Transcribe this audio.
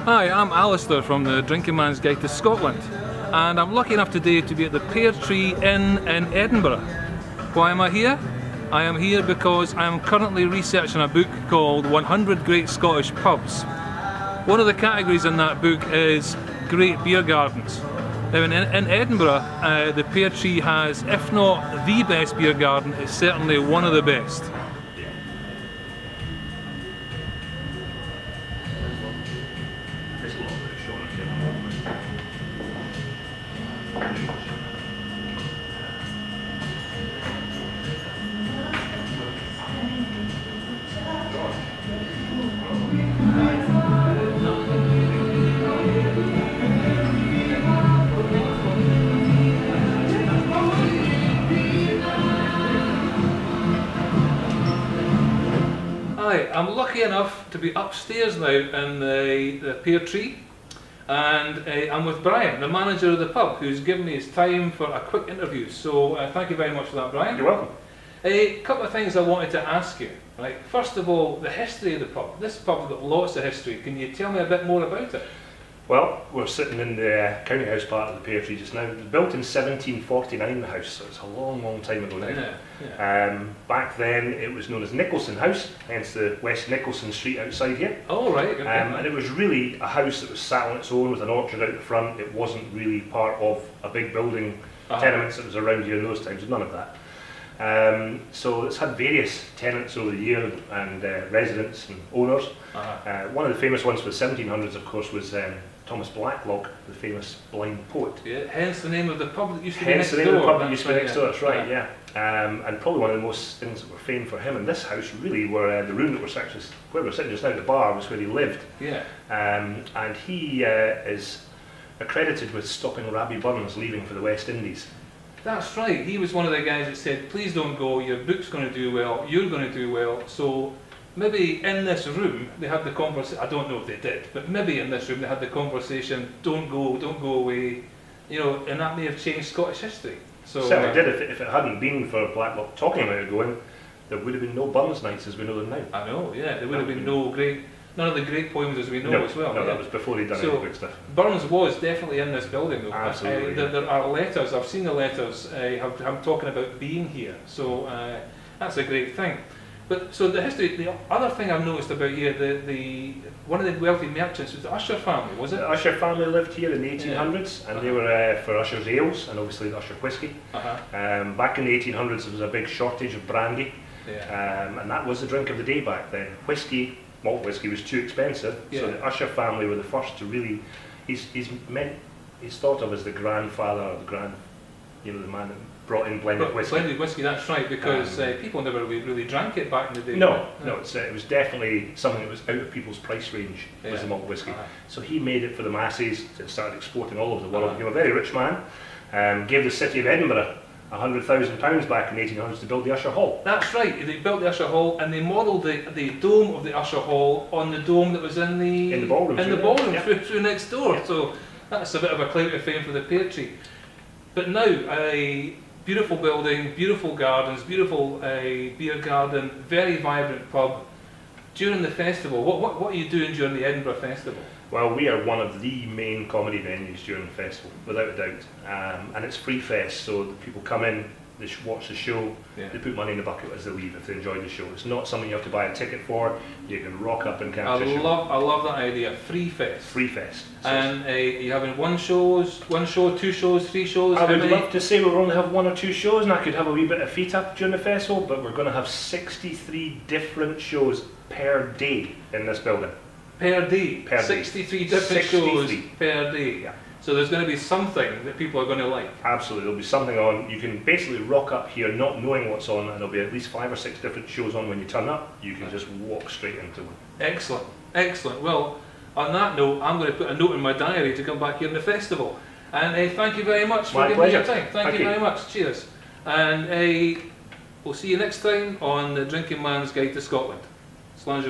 Hi, I'm Alastair from the Drinking Man's Guide to Scotland, and I'm lucky enough today to be at the Pear Tree Inn in Edinburgh. Why am I here? I am here because I am currently researching a book called 100 Great Scottish Pubs. One of the categories in that book is great beer gardens. Now in Edinburgh, the Pear Tree has, if not the best beer garden, it's certainly one of the best. Hi, I'm lucky enough to be upstairs now in the Pear Tree, and I'm with Brian, the manager of the pub, who's given me his time for a quick interview. So thank you very much for that, Brian. You're welcome. A couple of things I wanted to ask you. Right, first of all, the history of the pub. This pub's got lots of history. Can you tell me a bit more about it? Well, we're sitting in the county house part of the Pear Tree just now. It was built in 1749, the house, so it's a long, long time ago now. Yeah. Back then it was known as Nicholson House, hence the West Nicholson Street outside here. Oh, right. Okay. And it was really a house that was sat on its own with an orchard out the front. It wasn't really part of a big building, tenements that was around here in those times, none of that. So it's had various tenants over the year and residents and owners. One of the famous ones for the 1700s, of course, was Thomas Blacklock, the famous blind poet. Yeah, hence the name of the pub that used to be next door. Hence the name of the pub that used to be next door, that's right, yeah. And probably one of the most things that were famed for him in this house really were the room that where we're sitting just now, the bar, was where he lived. Yeah. And he is accredited with stopping Rabbie Burns leaving for the West Indies. That's right, he was one of the guys that said, please don't go, your book's going to do well, you're going to do well. So maybe in this room they had the conversation, I don't know if they did, but maybe in this room they had the conversation, don't go away, you know, and that may have changed Scottish history. So certainly did. If it hadn't been for Blacklock talking about it going, there would have been no Burns nights as we know them now. I know, yeah, there would have been none of the great poems as we know as well. No, yeah. that was before he'd done any big stuff. Burns was definitely in this building though. Absolutely. There are letters, I've seen the letters, I'm talking about being here, so that's a great thing. But so the history, the other thing I've noticed about here, one of the wealthy merchants was the Usher family, was it? The Usher family lived here in the 1800s, and they were for Usher's ales and obviously the Usher whiskey. Back in the 1800s there was a big shortage of brandy, and that was the drink of the day back then. Malt whiskey was too expensive, so the Usher family were the first to really. He's thought of as the grandfather, or the man that brought in blended whiskey. Blended whiskey, that's right, because people never really drank it back in the day. No, it was definitely something that was out of people's price range. Was the malt whiskey. So he made it for the masses. It started exporting all over the world. He was a very rich man. Gave the city of Edinburgh £100,000 back in the 1800s to build the Usher Hall. That's right, they built the Usher Hall and they modelled the dome of the Usher Hall on the dome that was in the ballroom, through next door. Yeah. So that's a bit of a claim to fame for the Pear Tree. But now, a beautiful building, beautiful gardens, beautiful beer garden, very vibrant pub. During the festival, what are you doing during the Edinburgh Festival? Well, we are one of the main comedy venues during the festival, without a doubt. And it's free fest, so the people come in, they watch the show, they put money in the bucket as they leave if they enjoy the show. It's not something you have to buy a ticket for. You can rock up and catch a show. I love that idea. Free fest. Free fest. So and you're having one show, 2 shows, 3 shows? I would love to say we'll only have 1 or 2 shows, and I could have a wee bit of feet up during the festival, but we're going to have 63 different shows per day in this building. Per day? 63 different shows per day. Yeah. So there's going to be something that people are going to like. Absolutely, there'll be something on. You can basically rock up here not knowing what's on, and there'll be at least 5 or 6 different shows on when you turn up. You can just walk straight into one. Excellent, excellent. Well, on that note, I'm going to put a note in my diary to come back here in the festival. And thank you very much for giving me your time. Thank you very much. Cheers. And we'll see you next time on the Drinking Man's Guide to Scotland. Slán